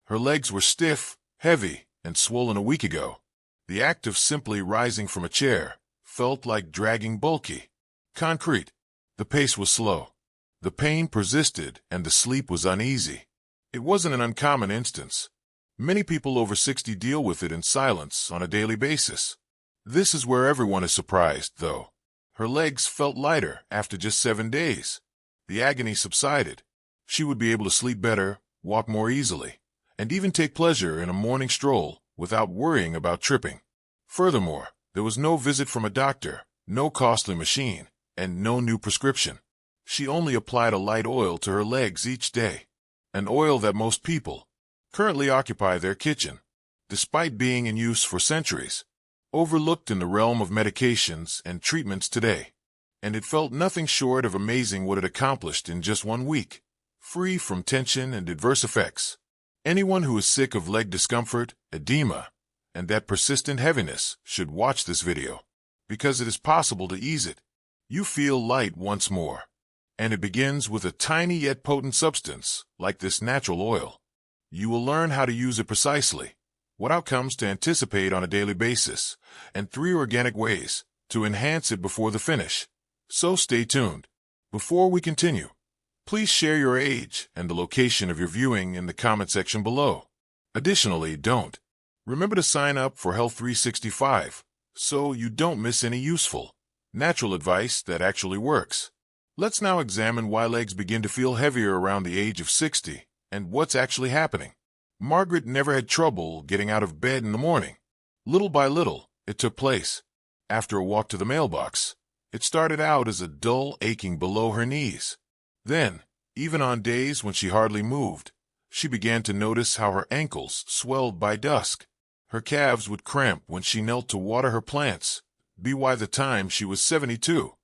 Her legs were stiff, heavy, and swollen a week ago. The act of simply rising from a chair felt like dragging bulky concrete. The pace was slow. The pain persisted, and the sleep was uneasy. It wasn't an uncommon instance. Many people over 60 deal with it in silence on a daily basis. This is where everyone is surprised, though. Her legs felt lighter after just 7 days. The agony subsided. She would be able to sleep better, walk more easily, and even take pleasure in a morning stroll without worrying about tripping. Furthermore, there was no visit from a doctor, no costly machine, and no new prescription. She only applied a light oil to her legs each day, an oil that most people currently occupy their kitchen, despite being in use for centuries, overlooked in the realm of medications and treatments today. And it felt nothing short of amazing what it accomplished in just 1 week, free from tension and adverse effects. Anyone who is sick of leg discomfort, edema, and that persistent heaviness should watch this video, because it is possible to ease it. You feel light once more. And it begins with a tiny yet potent substance like this natural oil. You will learn how to use it precisely, what outcomes to anticipate on a daily basis, and 3 organic ways to enhance it before the finish. So stay tuned. Before we continue, please share your age and the location of your viewing in the comment section below. Additionally, remember to sign up for Health 365 so you don't miss any useful, natural advice that actually works. Let's now examine why legs begin to feel heavier around the age of 60 and what's actually happening. Margaret never had trouble getting out of bed in the morning. Little by little, it took place. After a walk to the mailbox, it started out as a dull aching below her knees. Then, even on days when she hardly moved, she began to notice how her ankles swelled by dusk. Her calves would cramp when she knelt to water her plants. By the time she was 72,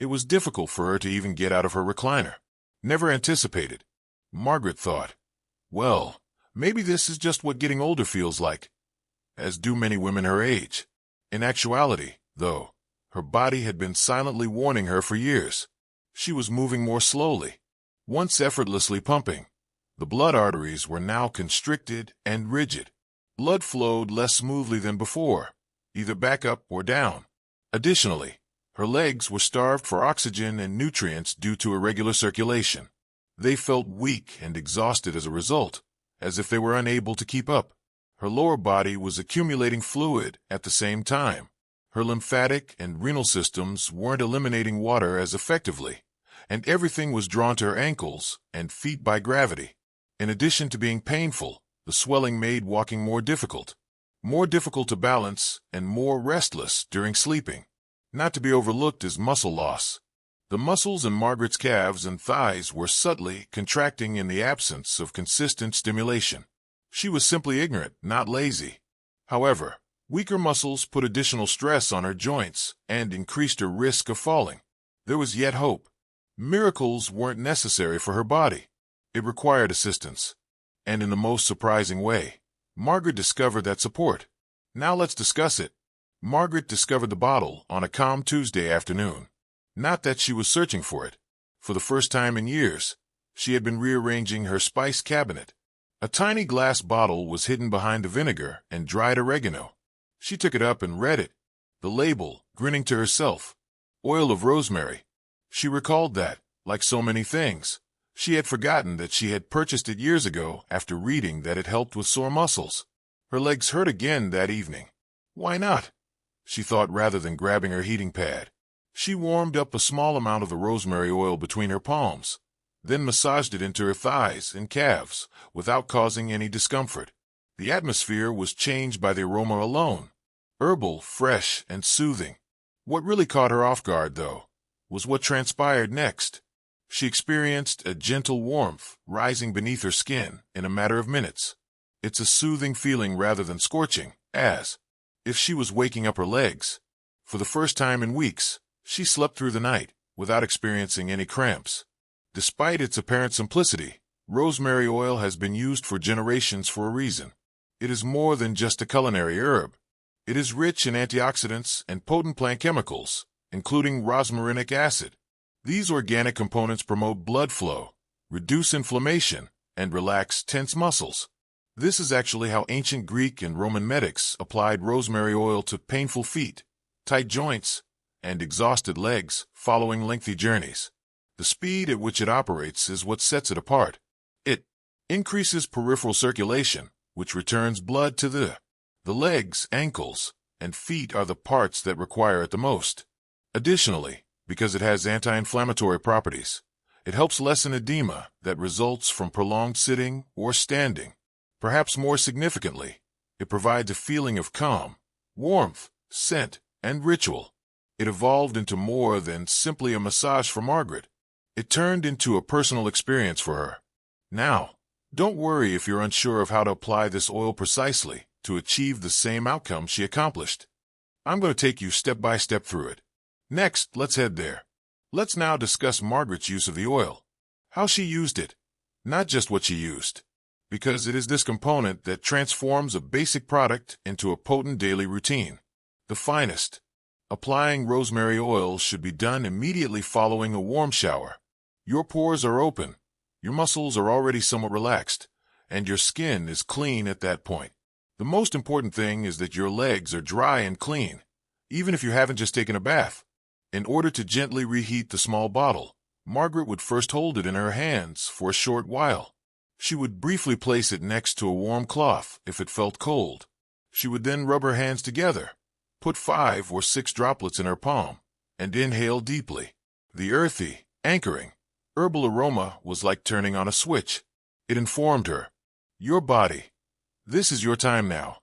it was difficult for her to even get out of her recliner. Never anticipated. Margaret thought, well, maybe this is just what getting older feels like, as do many women her age. In actuality, though, her body had been silently warning her for years. She was moving more slowly. Once effortlessly pumping, the blood arteries were now constricted and rigid. Blood flowed less smoothly than before, either back up or down. Additionally, her legs were starved for oxygen and nutrients due to irregular circulation. They felt weak and exhausted as a result, as if they were unable to keep up. Her lower body was accumulating fluid at the same time. Her lymphatic and renal systems weren't eliminating water as effectively, and everything was drawn to her ankles and feet by gravity. In addition to being painful, the swelling made walking more difficult to balance, and more restless during sleeping. Not to be overlooked is muscle loss. The muscles in Margaret's calves and thighs were subtly contracting in the absence of consistent stimulation. She was simply ignorant, not lazy. However, weaker muscles put additional stress on her joints and increased her risk of falling. There was yet hope. Miracles weren't necessary for her body. It required assistance. And in the most surprising way, Margaret discovered that support. Now let's discuss it. Margaret discovered the bottle on a calm Tuesday afternoon. Not that she was searching for it. For the first time in years, she had been rearranging her spice cabinet. A tiny glass bottle was hidden behind the vinegar and dried oregano. She took it up and read it. The label, grinning to herself. Oil of rosemary. She recalled that, like so many things, she had forgotten that she had purchased it years ago after reading that it helped with sore muscles. Her legs hurt again that evening. Why not? She thought, rather than grabbing her heating pad. She warmed up a small amount of the rosemary oil between her palms, then massaged it into her thighs and calves without causing any discomfort. The atmosphere was changed by the aroma alone. Herbal, fresh, and soothing. What really caught her off guard, though, was what transpired next. She experienced a gentle warmth rising beneath her skin in a matter of minutes. It's a soothing feeling rather than scorching, as if she was waking up her legs. For the first time in weeks, she slept through the night without experiencing any cramps. Despite its apparent simplicity, rosemary oil has been used for generations for a reason. It is more than just a culinary herb. It is rich in antioxidants and potent plant chemicals, including rosmarinic acid. These organic components promote blood flow, reduce inflammation, and relax tense muscles. This is actually how ancient Greek and Roman medics applied rosemary oil to painful feet, tight joints, and exhausted legs following lengthy journeys. The speed at which it operates is what sets it apart. It increases peripheral circulation, which returns blood to the legs, ankles, and feet are the parts that require it the most. Additionally, because it has anti-inflammatory properties, it helps lessen edema that results from prolonged sitting or standing. Perhaps more significantly, it provides a feeling of calm, warmth, scent, and ritual. It evolved into more than simply a massage for Margaret. It turned into a personal experience for her. Now, don't worry if you're unsure of how to apply this oil precisely to achieve the same outcome she accomplished. I'm going to take you step by step through it. Next, let's head there. Let's now discuss Margaret's use of the oil. How she used it, not just what she used. Because it is this component that transforms a basic product into a potent daily routine. The finest. Applying rosemary oil should be done immediately following a warm shower. Your pores are open, your muscles are already somewhat relaxed, and your skin is clean at that point. The most important thing is that your legs are dry and clean, even if you haven't just taken a bath. In order to gently reheat the small bottle, Margaret would first hold it in her hands for a short while. She would briefly place it next to a warm cloth if it felt cold. She would then rub her hands together, put 5 or 6 droplets in her palm, and inhale deeply. The earthy, anchoring, herbal aroma was like turning on a switch. It informed her, "Your body. This is your time now."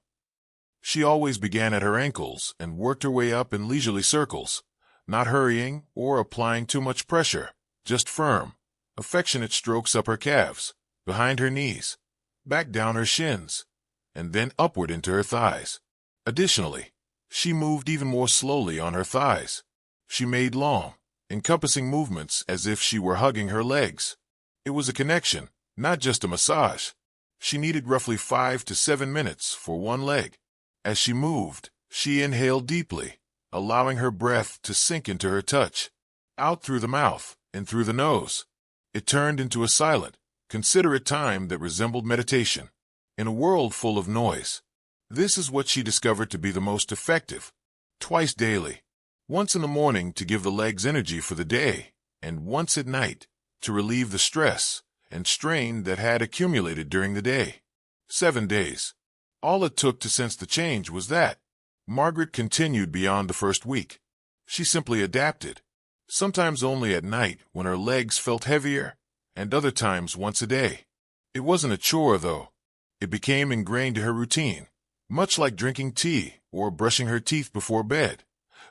She always began at her ankles and worked her way up in leisurely circles, not hurrying or applying too much pressure, just firm, affectionate strokes up her calves, behind her knees, back down her shins, and then upward into her thighs. Additionally, she moved even more slowly on her thighs. She made long, encompassing movements as if she were hugging her legs. It was a connection, not just a massage. She needed roughly 5 to 7 minutes for one leg. As she moved, she inhaled deeply, allowing her breath to sink into her touch, out through the mouth and through the nose. It turned into a silent, considerate time that resembled meditation. In a world full of noise, this is what she discovered to be the most effective. Twice daily. Once in the morning to give the legs energy for the day, and once at night to relieve the stress and strain that had accumulated during the day. 7 days. All it took to sense the change was that. Margaret continued beyond the first week. She simply adapted. Sometimes only at night when her legs felt heavier, and other times once a day. It wasn't a chore, though. It became ingrained to her routine, much like drinking tea or brushing her teeth before bed.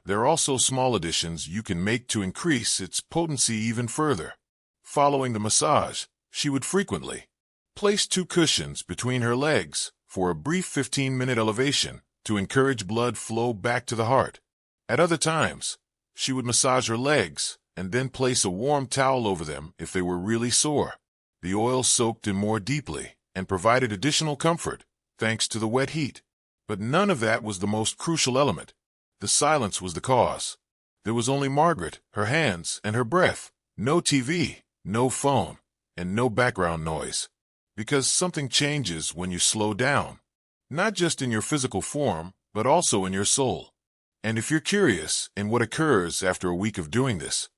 There are also small additions you can make to increase its potency even further. Following the massage, she would frequently place 2 cushions between her legs for a brief 15-minute elevation to encourage blood flow back to the heart. At other times, she would massage her legs and then place a warm towel over them if they were really sore. The oil soaked in more deeply and provided additional comfort, thanks to the wet heat. But none of that was the most crucial element. The silence was the cause. There was only Margaret, her hands, and her breath. No TV, no phone, and no background noise. Because something changes when you slow down. Not just in your physical form, but also in your soul. And if you're curious in what occurs after a week of doing this,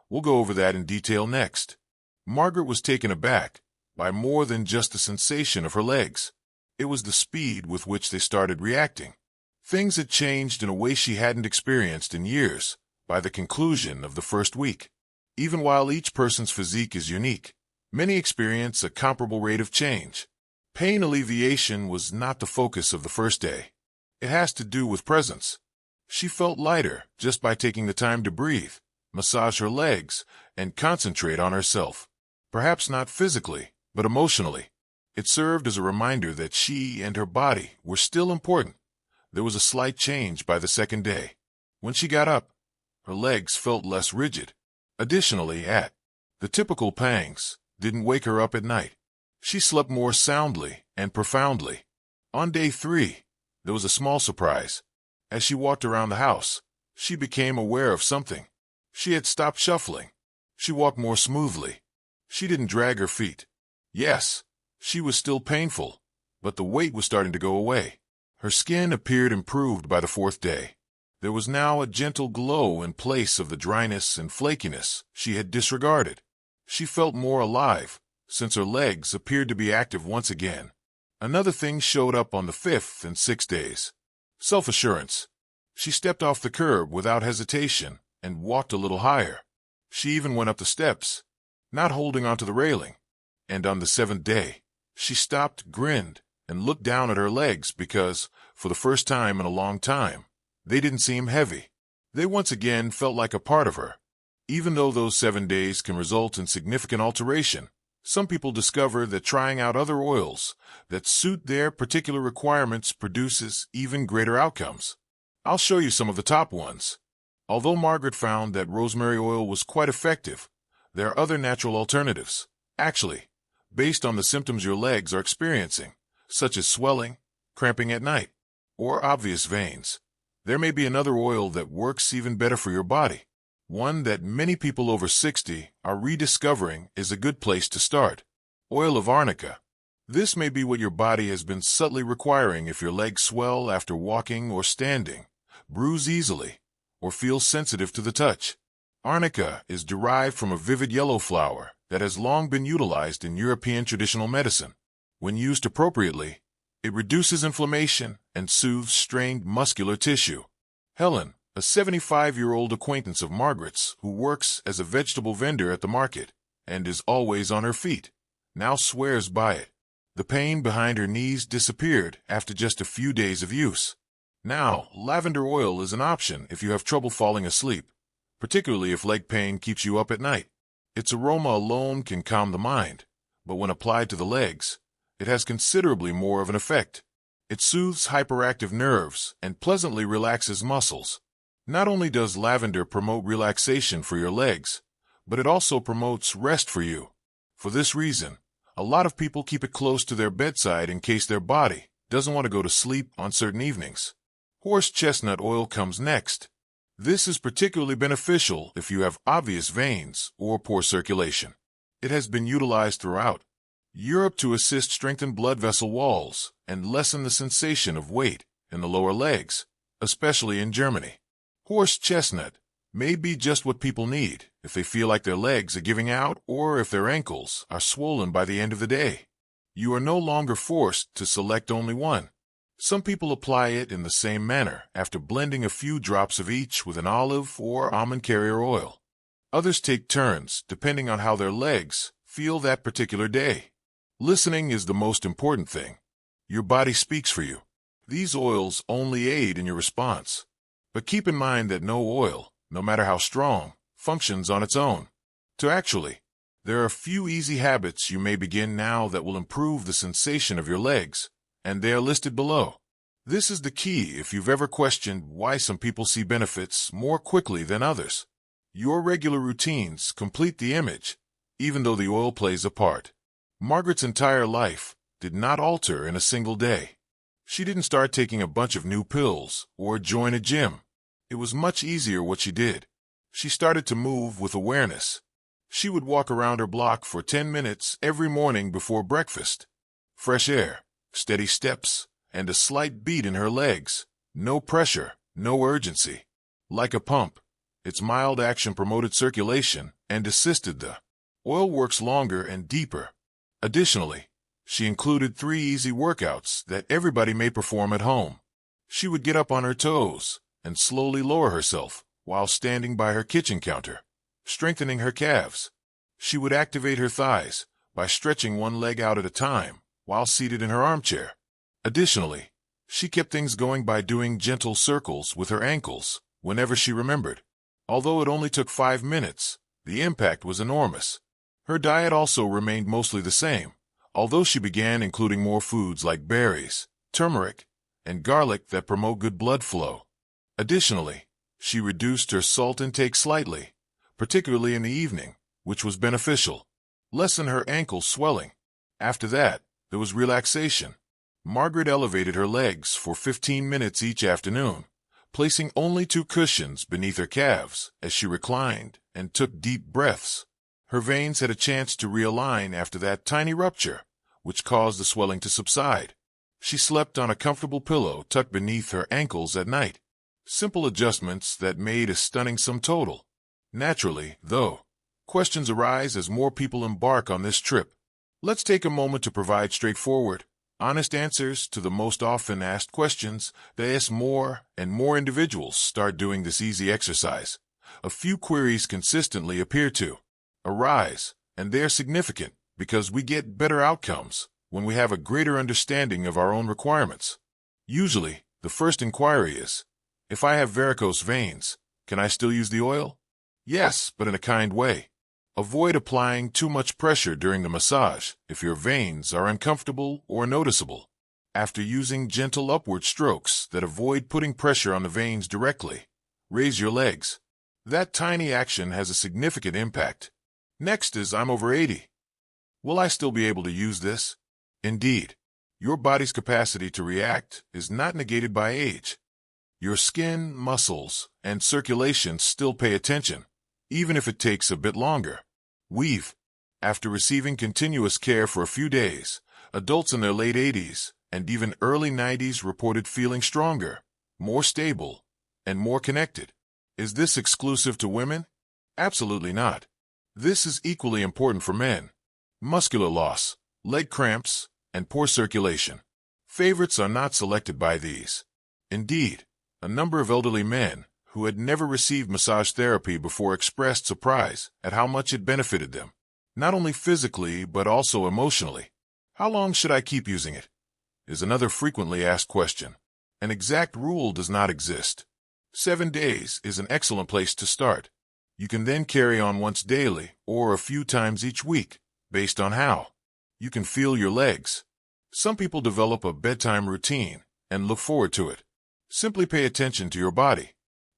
we'll go over that in detail next. Margaret was taken aback by more than just the sensation of her legs. It was the speed with which they started reacting. Things had changed in a way she hadn't experienced in years by the conclusion of the first week. Even while each person's physique is unique, many experience a comparable rate of change. Pain alleviation was not the focus of the first day. It has to do with presence. She felt lighter just by taking the time to breathe, massage her legs, and concentrate on herself. Perhaps not physically, but emotionally. It served as a reminder that she and her body were still important. There was a slight change by the second day. When she got up, her legs felt less rigid. Additionally, the typical pangs didn't wake her up at night. She slept more soundly and profoundly. On day 3, there was a small surprise. As she walked around the house, she became aware of something. She had stopped shuffling. She walked more smoothly. She didn't drag her feet. Yes, she was still painful, but the weight was starting to go away. Her skin appeared improved by the fourth day. There was now a gentle glow in place of the dryness and flakiness she had disregarded. She felt more alive, since her legs appeared to be active once again. Another thing showed up on the 5th and 6th days. Self-assurance. She stepped off the curb without hesitation and walked a little higher. She even went up the steps, not holding onto the railing. And on the 7th day, she stopped, grinned, and looked down at her legs because, for the first time in a long time, they didn't seem heavy. They once again felt like a part of her. Even though those 7 days can result in significant alteration, some people discover that trying out other oils that suit their particular requirements produces even greater outcomes. I'll show you some of the top ones. Although Margaret found that rosemary oil was quite effective, there are other natural alternatives, actually, based on the symptoms your legs are experiencing, such as swelling, cramping at night, or obvious veins. There may be another oil that works even better for your body. One that many people over 60 are rediscovering is a good place to start. Oil of arnica. This may be what your body has been subtly requiring if your legs swell after walking or standing, bruise easily, or feel sensitive to the touch. Arnica is derived from a vivid yellow flower that has long been utilized in European traditional medicine. When used appropriately, it reduces inflammation and soothes strained muscular tissue. Helen, a 75-year-old acquaintance of Margaret's who works as a vegetable vendor at the market and is always on her feet, now swears by it. The pain behind her knees disappeared after just a few days of use. Now, lavender oil is an option if you have trouble falling asleep, particularly if leg pain keeps you up at night. Its aroma alone can calm the mind, but when applied to the legs, it has considerably more of an effect. It soothes hyperactive nerves and pleasantly relaxes muscles. Not only does lavender promote relaxation for your legs, but it also promotes rest for you. For this reason, a lot of people keep it close to their bedside in case their body doesn't want to go to sleep on certain evenings. Horse chestnut oil comes next. This is particularly beneficial if you have obvious veins or poor circulation. It has been utilized throughout Europe to assist strengthen blood vessel walls and lessen the sensation of weight in the lower legs, especially in Germany. Horse chestnut may be just what people need if they feel like their legs are giving out or if their ankles are swollen by the end of the day. You are no longer forced to select only one. Some people apply it in the same manner after blending a few drops of each with an olive or almond carrier oil. Others take turns depending on how their legs feel that particular day. Listening is the most important thing. Your body speaks for you. These oils only aid in your response. But keep in mind that no oil, no matter how strong, functions on its own. There are a few easy habits you may begin now that will improve the sensation of your legs, and they are listed below. This is the key if you've ever questioned why some people see benefits more quickly than others. Your regular routines complete the image, even though the oil plays a part. Margaret's entire life did not alter in a single day. She didn't start taking a bunch of new pills or join a gym. It was much easier what she did. She started to move with awareness. She would walk around her block for 10 minutes every morning before breakfast. Fresh air, steady steps, and a slight beat in her legs. No pressure, no urgency. Like a pump, its mild action promoted circulation and assisted the oil works longer and deeper. Additionally, she included 3 easy workouts that everybody may perform at home. She would get up on her toes and slowly lower herself while standing by her kitchen counter, strengthening her calves. She would activate her thighs by stretching one leg out at a time while seated in her armchair. Additionally, she kept things going by doing gentle circles with her ankles whenever she remembered. Although it only took 5 minutes, the impact was enormous. Her diet also remained mostly the same, although she began including more foods like berries, turmeric, and garlic that promote good blood flow. Additionally, she reduced her salt intake slightly, particularly in the evening, which was beneficial. Lessened her ankle swelling. After that, there was relaxation. Margaret elevated her legs for 15 minutes each afternoon, placing only 2 cushions beneath her calves as she reclined and took deep breaths. Her veins had a chance to realign after that tiny rupture, which caused the swelling to subside. She slept on a comfortable pillow tucked beneath her ankles at night. Simple adjustments that made a stunning sum total. Naturally, though, questions arise as more people embark on this trip. Let's take a moment to provide straightforward, honest answers to the most often asked questions that as more and more individuals start doing this easy exercise. A few queries consistently appear to arise, and they're significant because we get better outcomes when we have a greater understanding of our own requirements. Usually, the first inquiry is, if I have varicose veins, can I still use the oil? Yes, but in a kind way. Avoid applying too much pressure during the massage if your veins are uncomfortable or noticeable. After using gentle upward strokes that avoid putting pressure on the veins directly, raise your legs. That tiny action has a significant impact. Next is, I'm over 80. Will I still be able to use this? Indeed, your body's capacity to react is not negated by age. Your skin, muscles, and circulation still pay attention, even if it takes a bit longer. After receiving continuous care for a few days, adults in their late 80s and even early 90s reported feeling stronger, more stable, and more connected. Is this exclusive to women? Absolutely not. This is equally important for men. Muscular loss, leg cramps, and poor circulation. Favorites are not selected by these. Indeed, a number of elderly men who had never received massage therapy before expressed surprise at how much it benefited them, not only physically but also emotionally. How long should I keep using it? Is another frequently asked question. An exact rule does not exist. 7 days is an excellent place to start. You can then carry on once daily or a few times each week, based on how you can feel your legs. Some people develop a bedtime routine and look forward to it. Simply pay attention to your body.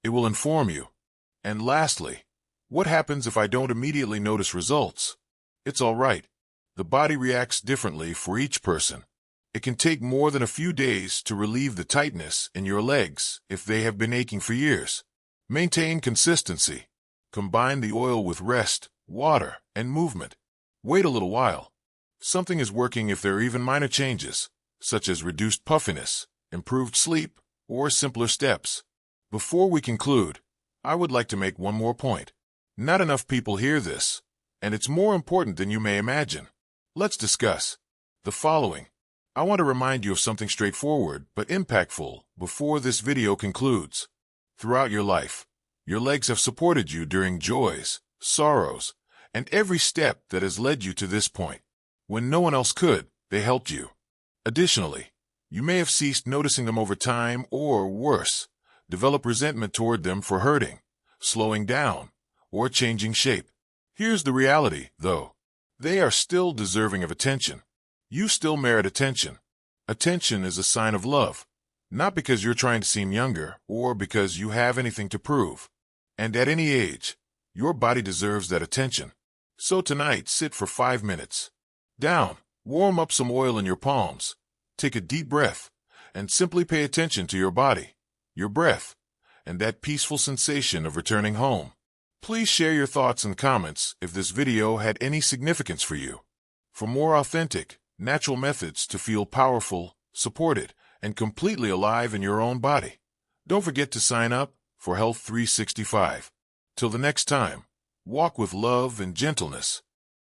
It will inform you. And lastly, what happens if I don't immediately notice results? It's all right. The body reacts differently for each person. It can take more than a few days to relieve the tightness in your legs if they have been aching for years. Maintain consistency. Combine the oil with rest, water, and movement. Wait a little while. Something is working if there are even minor changes, such as reduced puffiness, improved sleep, or simpler steps. Before we conclude, I would like to make one more point. Not enough people hear this, and it's more important than you may imagine. Let's discuss the following. I want to remind you of something straightforward but impactful before this video concludes. Throughout your life, your legs have supported you during joys, sorrows, and every step that has led you to this point. When no one else could, they helped you. Additionally, you may have ceased noticing them over time or, worse, develop resentment toward them for hurting, slowing down, or changing shape. Here's the reality, though. They are still deserving of attention. You still merit attention. Attention is a sign of love, not because you're trying to seem younger or because you have anything to prove. And at any age, your body deserves that attention. So tonight, sit for 5 minutes. Down, warm up some oil in your palms, take a deep breath, and simply pay attention to your body, your breath, and that peaceful sensation of returning home. Please share your thoughts and comments if this video had any significance for you. For more authentic, natural methods to feel powerful, supported, and completely alive in your own body, don't forget to sign up for Health 365. Till the next time, walk with love and gentleness.